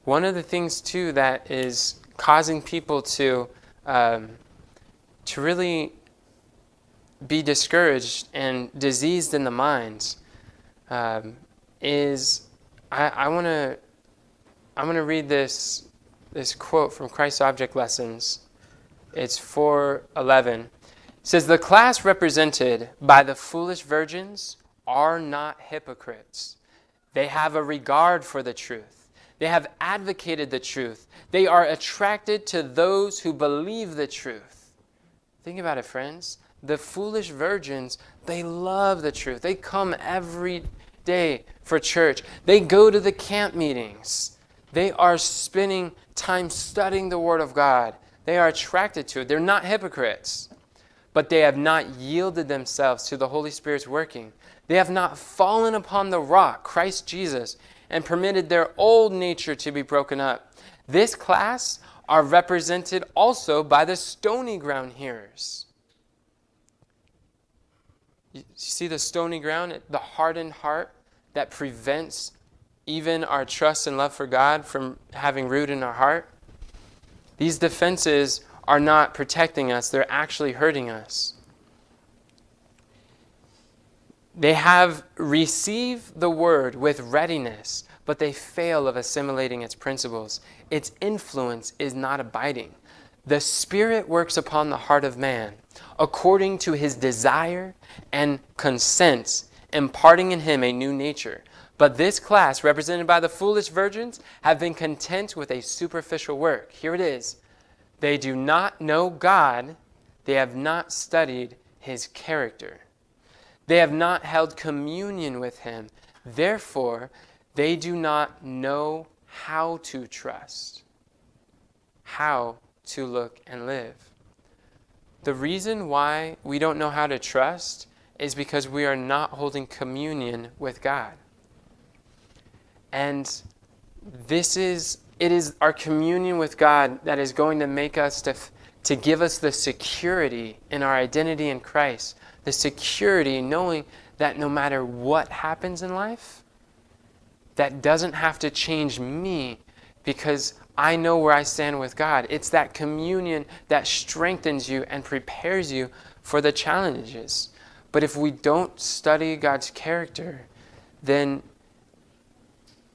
One of the things, too, that is causing people to really be discouraged and diseased in the minds is I want to read this quote from Christ's Object Lessons. It's 4:11. It says, "The class represented by the foolish virgins are not hypocrites. They have a regard for the truth. They have advocated the truth. They are attracted to those who believe the truth." Think about it, friends. The foolish virgins, they love the truth. They come every day for church. They go to the camp meetings. They are spending time studying the Word of God. They are attracted to it. They're not hypocrites. But they have not yielded themselves to the Holy Spirit's working. They have not fallen upon the rock, Christ Jesus, and permitted their old nature to be broken up. This class are represented also by the stony ground hearers. You see the stony ground, the hardened heart that prevents even our trust and love for God from having root in our heart? These defenses are not protecting us, they're actually hurting us. They have received the word with readiness, but they fail of assimilating its principles. Its influence is not abiding. The Spirit works upon the heart of man according to his desire and consents, imparting in him a new nature. But this class, represented by the foolish virgins, have been content with a superficial work. Here it is. They do not know God. They have not studied his character. They have not held communion with him. Therefore, they do not know how to trust, how to look and live. The reason why we don't know how to trust is because we are not holding communion with God. And it is our communion with God that is going to make us to give us the security in our identity in Christ. The security knowing that no matter what happens in life, that doesn't have to change me because I know where I stand with God. It's that communion that strengthens you and prepares you for the challenges. But if we don't study God's character, then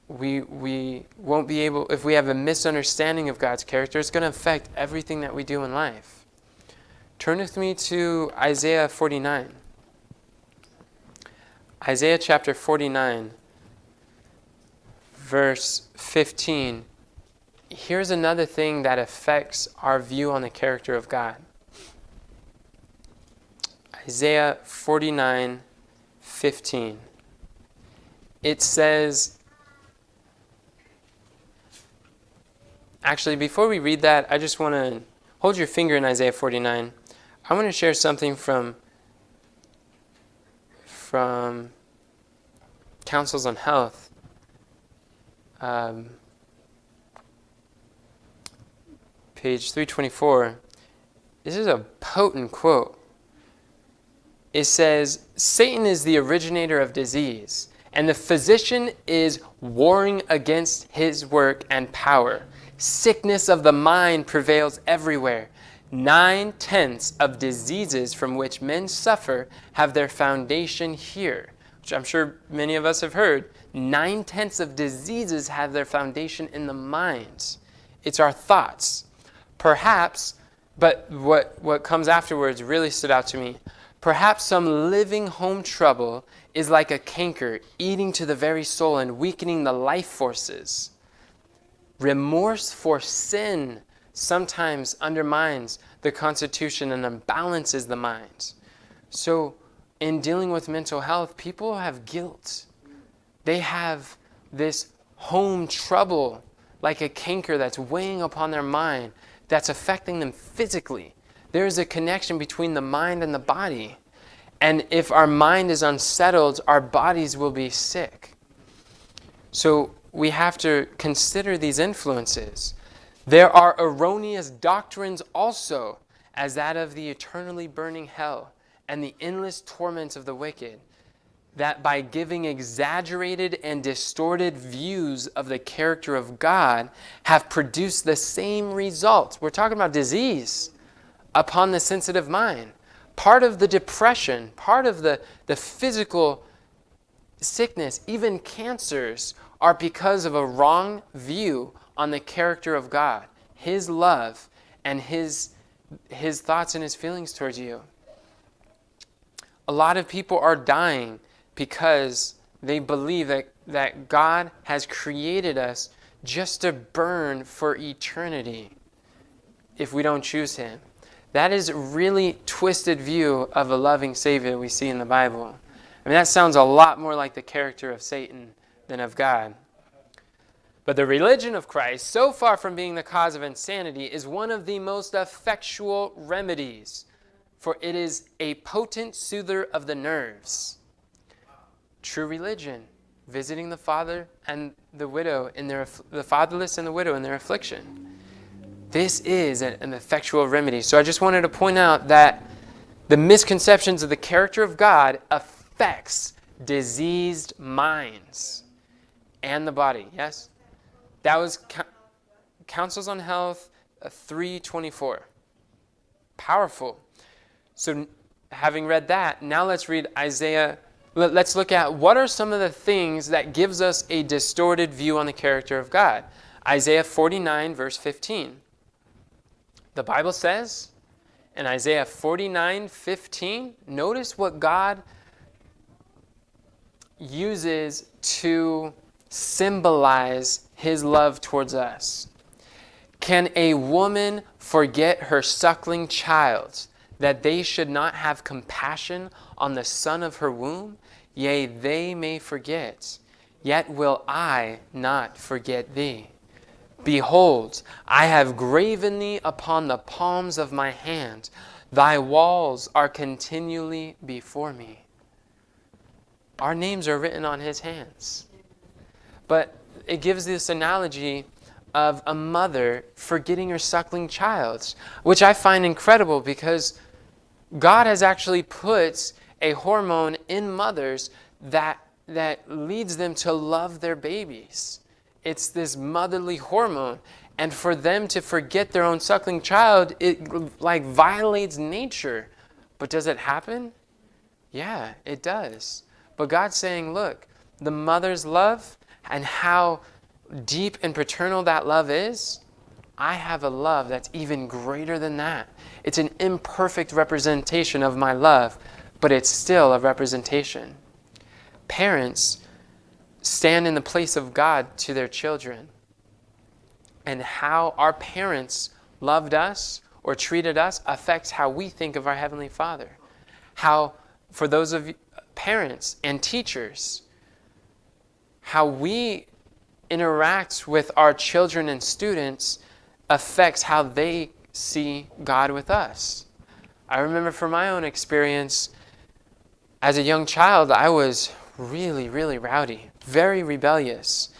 we won't be able, if we have a misunderstanding of God's character, it's going to affect everything that we do in life. Turn with me to Isaiah 49. Isaiah chapter 49, verse 15. Here's another thing that affects our view on the character of God. Isaiah 49, 15. It says, actually, before we read that, I just want to hold your finger in Isaiah 49. I want to share something from Counsels on Health. Page 324. This is a potent quote. It says, "Satan is the originator of disease, and the physician is warring against his work and power. Sickness of the mind prevails everywhere. 9/10 of diseases from which men suffer have their foundation here," which I'm sure many of us have heard. 9/10 of diseases have their foundation in the minds. It's our thoughts. Perhaps, but what comes afterwards really stood out to me. Perhaps some living home trouble is like a canker eating to the very soul and weakening the life forces. Remorse for sin sometimes undermines the constitution and unbalances the mind. So in dealing with mental health, people have guilt. They have this home trouble like a canker that's weighing upon their mind, that's affecting them physically. There is a connection between the mind and the body. And if our mind is unsettled, our bodies will be sick. So we have to consider these influences. There are erroneous doctrines also, as that of the eternally burning hell and the endless torments of the wicked. that by giving exaggerated and distorted views of the character of God have produced the same results. We're talking about disease upon the sensitive mind. Part of the depression, part of the physical sickness, even cancers, are because of a wrong view on the character of God, His love, and His thoughts and His feelings towards you. A lot of people are dying because they believe that God has created us just to burn for eternity if we don't choose Him. That is a really twisted view of a loving Savior we see in the Bible. I mean, that sounds a lot more like the character of Satan than of God. But the religion of Christ, so far from being the cause of insanity, is one of the most effectual remedies, for it is a potent soother of the nerves. True religion, visiting the father and the widow in the fatherless and the widow in their affliction. This is an effectual remedy. So I just wanted to point out that the misconceptions of the character of God affects diseased minds and the body. Yes? That was Counsels on Health 3:24. Powerful. So having read that, now let's read Isaiah. Let's look at what are some of the things that gives us a distorted view on the character of God. Isaiah 49, verse 15. The Bible says in Isaiah 49:15, notice what God uses to symbolize His love towards us. Can a woman forget her suckling child, that they should not have compassion on the son of her womb? Yea, they may forget, yet will I not forget thee. Behold, I have graven thee upon the palms of my hand. Thy walls are continually before me. Our names are written on His hands. But it gives this analogy of a mother forgetting her suckling child, which I find incredible because God has actually put a hormone in mothers that leads them to love their babies. It's this motherly hormone. And for them to forget their own suckling child, it like violates nature. But does it happen? Yeah, it does. But God's saying, look, the mother's love and how deep and paternal that love is, I have a love that's even greater than that. It's an imperfect representation of my love, but it's still a representation. Parents stand in the place of God to their children. And how our parents loved us or treated us affects how we think of our Heavenly Father. How, for those of you, parents and teachers, how we interact with our children and students affects how they see God with us. I remember from my own experience, as a young child, I was really, really rowdy, very rebellious.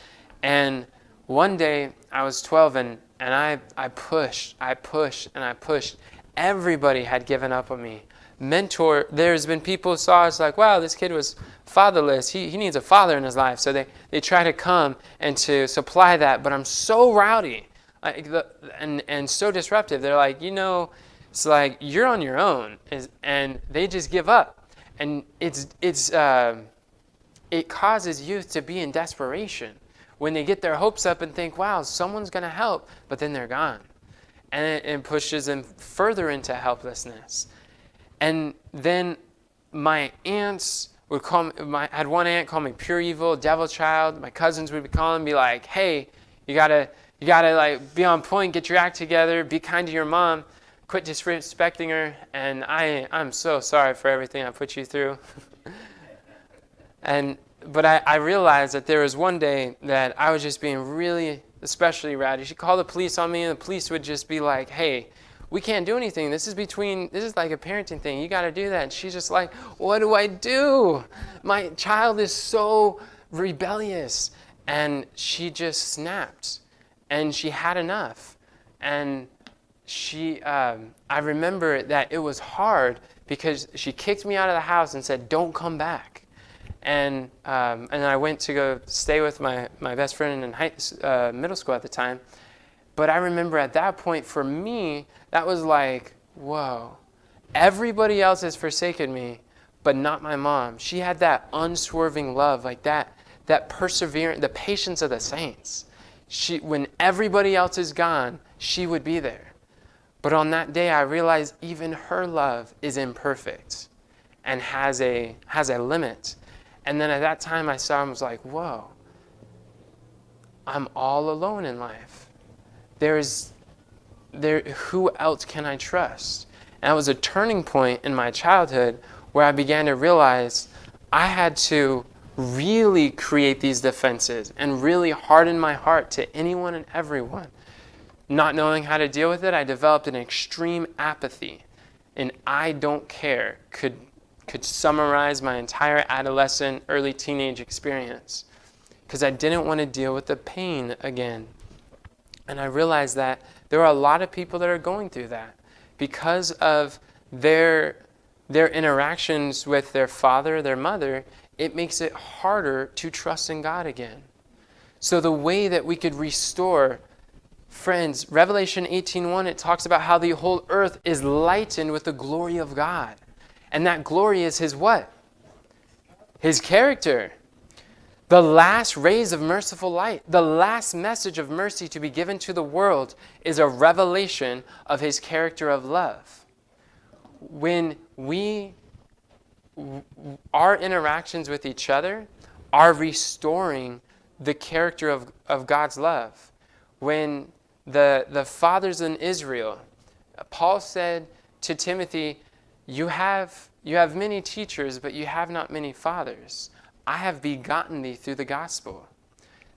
And one day, I was 12 and I pushed. Everybody had given up on me. There's been people who saw us like, wow, this kid was fatherless. He needs a father in his life. So they try to come and to supply that. But I'm so rowdy and so disruptive. They're like, it's like you're on your own. And they just give up. And it causes youth to be in desperation when they get their hopes up and think, wow, someone's going to help, but then they're gone. And it pushes them further into helplessness. And then my aunts would I had one aunt call me pure evil, devil child. My cousins would be calling me like, hey, you gotta like be on point, get your act together, be kind to your mom, quit disrespecting her. And I'm so sorry for everything I put you through. But I realized that there was one day that I was just being really especially rowdy. She'd call the police on me, and the police would just be like, hey, we can't do anything. This is like a parenting thing. You got to do that. And she's just like, what do I do? My child is so rebellious. And she just snapped. And she had enough. And I remember that it was hard because she kicked me out of the house and said, don't come back. And I went to go stay with my best friend in middle school at the time. But I remember at that point, for me, that was like, whoa, everybody else has forsaken me, but not my mom. She had that unswerving love, like that perseverance, the patience of the saints. When everybody else is gone, she would be there. But on that day, I realized even her love is imperfect and has a limit. And then at that time, I saw and was like, whoa, I'm all alone in life. Who else can I trust? And that was a turning point in my childhood where I began to realize I had to really create these defenses and really harden my heart to anyone and everyone. Not knowing how to deal with it, I developed an extreme apathy. And I don't care could summarize my entire adolescent, early teenage experience. Because I didn't want to deal with the pain again. And I realized that there are a lot of people that are going through that because of their interactions with their father, their mother. It makes it harder to trust in God again. So the way that we could restore, friends, Revelation 18:1, it talks about how the whole earth is lightened with the glory of God. And that glory is His what? His character. The last rays of merciful light, the last message of mercy to be given to the world is a revelation of His character of love. When our interactions with each other are restoring the character of God's love. When the fathers in Israel, Paul said to Timothy, you have many teachers, but you have not many fathers. I have begotten thee through the gospel.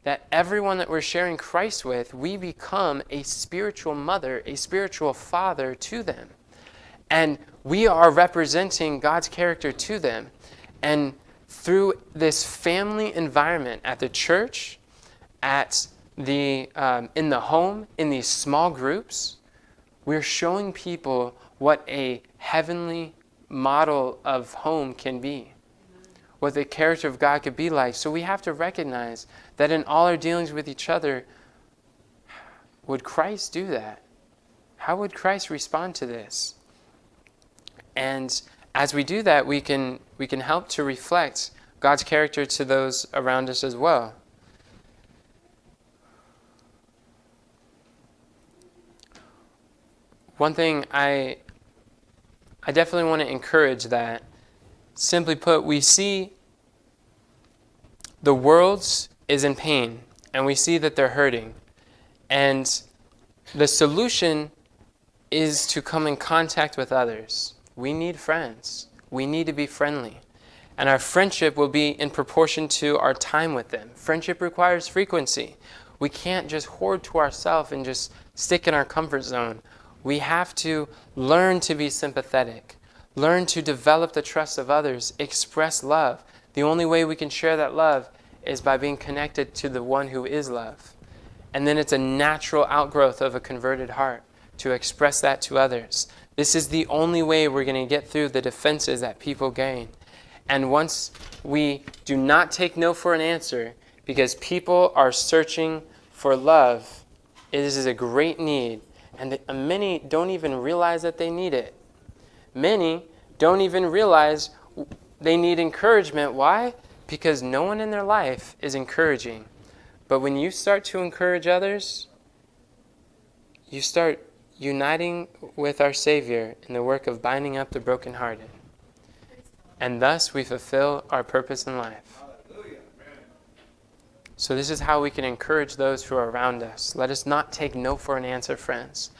That everyone that we're sharing Christ with, we become a spiritual mother, a spiritual father to them. And we are representing God's character to them. And through this family environment at the church, in the home, in these small groups, we're showing people what a heavenly model of home can be. What the character of God could be like. So we have to recognize that in all our dealings with each other, would Christ do that? How would Christ respond to this? And as we do that, we can help to reflect God's character to those around us as well. One thing I definitely want to encourage that, simply put, we see the world is in pain, and we see that they're hurting. And the solution is to come in contact with others. We need friends. We need to be friendly. And our friendship will be in proportion to our time with them. Friendship requires frequency. We can't just hoard to ourselves and just stick in our comfort zone. We have to learn to be sympathetic. Learn to develop the trust of others. Express love. The only way we can share that love is by being connected to the one who is love. And then it's a natural outgrowth of a converted heart to express that to others. This is the only way we're going to get through the defenses that people gain. And once we do not take no for an answer, because people are searching for love, this is a great need. And many don't even realize that they need it. Many don't even realize they need encouragement. Why? Because no one in their life is encouraging. But when you start to encourage others, you start uniting with our Savior in the work of binding up the brokenhearted. And thus we fulfill our purpose in life. So this is how we can encourage those who are around us. Let us not take no for an answer, friends.